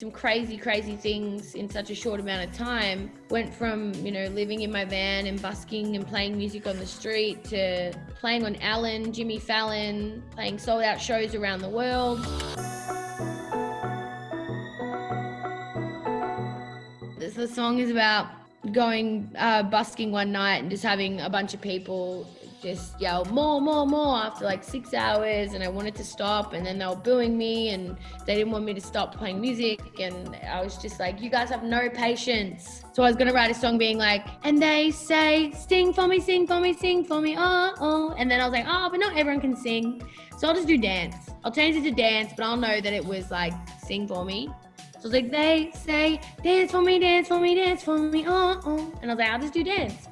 some crazy things in such a short amount of time. Went from, living in my van and busking and playing music on the street to playing on Ellen, Jimmy Fallon, playing sold out shows around the world. The song is about going busking one night and just having a bunch of people just yell more after like 6 hours, and I wanted to stop, and then they were booing me and they didn't want me to stop playing music, and I was just like, you guys have no patience. So I was gonna write a song being like, and they say sing for me, oh, and then I was like, oh, but not everyone can sing, so I'll just do dance. I'll change it to dance, but I'll know that it was like sing for me. So I was like, they say dance for me, oh, and I was like, I'll just do dance.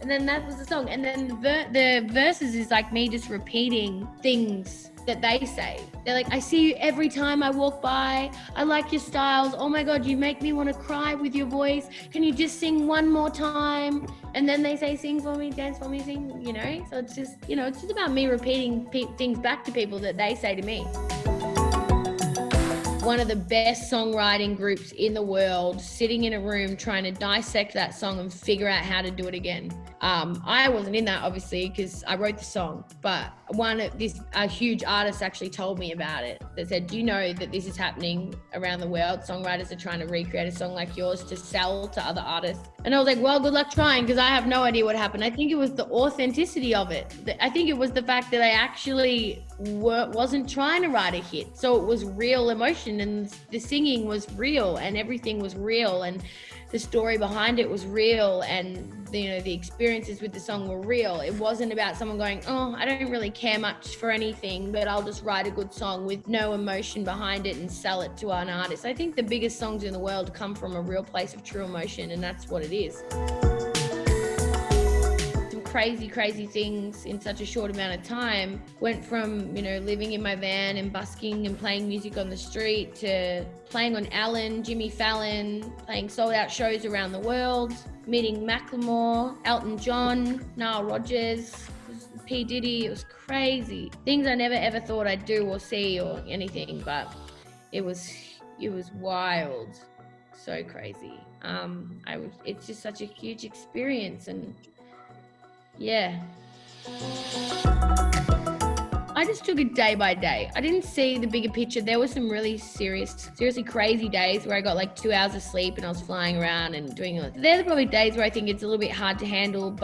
And then that was the song. And then the verses is like me just repeating things that they say. They're like, I see you every time I walk by. I like your styles. Oh my God, you make me want to cry with your voice. Can you just sing one more time? And then they say, sing for me, dance for me, sing, So it's just, it's just about me repeating things back to people that they say to me. One of the best songwriting groups in the world, sitting in a room trying to dissect that song and figure out how to do it again. I wasn't in that, obviously, because I wrote the song, but a huge artist actually told me about it. That said, do you know that this is happening around the world? Songwriters are trying to recreate a song like yours to sell to other artists. And I was like, well, good luck trying, because I have no idea what happened. I think it was the authenticity of it. I think it was the fact that I actually wasn't trying to write a hit. So it was real emotion, and the singing was real, and everything was real, and the story behind it was real, and the experiences with the song were real. It wasn't about someone going, oh, I don't really care much for anything, but I'll just write a good song with no emotion behind it and sell it to an artist. I think the biggest songs in the world come from a real place of true emotion, and that's what it is. Crazy things in such a short amount of time. Went from, living in my van and busking and playing music on the street to playing on Ellen, Jimmy Fallon, playing sold out shows around the world, meeting Macklemore, Elton John, Nile Rodgers, P. Diddy. It was crazy. Things I never ever thought I'd do or see or anything, but it was wild. So crazy. It's just such a huge experience, and yeah. I just took it day by day. I didn't see the bigger picture. There were some really seriously crazy days where I got like 2 hours of sleep and I was flying around and doing it. They're probably days where I think it's a little bit hard to handle,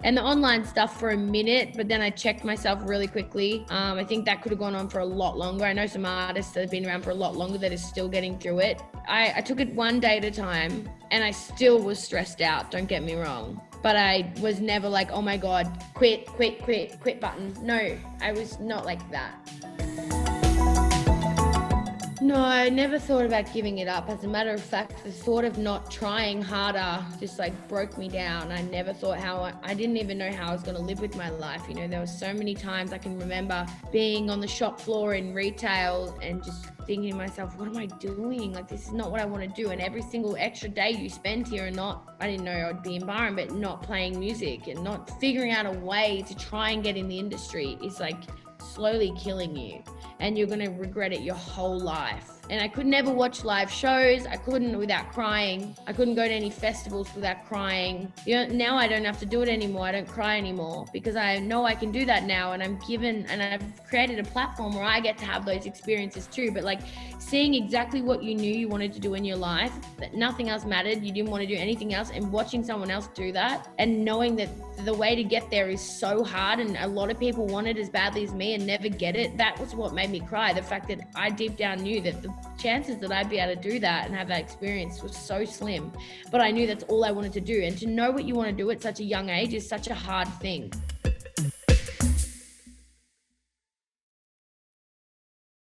and the online stuff for a minute, but then I checked myself really quickly. I think that could have gone on for a lot longer. I know some artists that have been around for a lot longer that are still getting through it. I took it one day at a time, and I still was stressed out, don't get me wrong. But I was never like, oh my God, quit button. No, I was not like that. No, I never thought about giving it up. As a matter of fact, the thought of not trying harder just like broke me down. I never thought I didn't even know how I was going to live with my life. There were so many times I can remember being on the shop floor in retail and just thinking to myself, what am I doing? Like, this is not what I want to do. And every single extra day you spend here I didn't know I'd be in Byron, but not playing music and not figuring out a way to try and get in the industry is like slowly killing you, and you're going to regret it your whole life. And I could never watch live shows. I couldn't without crying. I couldn't go to any festivals without crying. Now I don't have to do it anymore. I don't cry anymore because I know I can do that now, and I've created a platform where I get to have those experiences too. But like seeing exactly what you knew you wanted to do in your life, that nothing else mattered, you didn't want to do anything else, and watching someone else do that and knowing that the way to get there is so hard, and a lot of people want it as badly as me and never get it. That was what made me cry. The fact that I deep down knew that the chances that I'd be able to do that and have that experience was so slim, but I knew that's all I wanted to do. And to know what you want to do at such a young age is such a hard thing.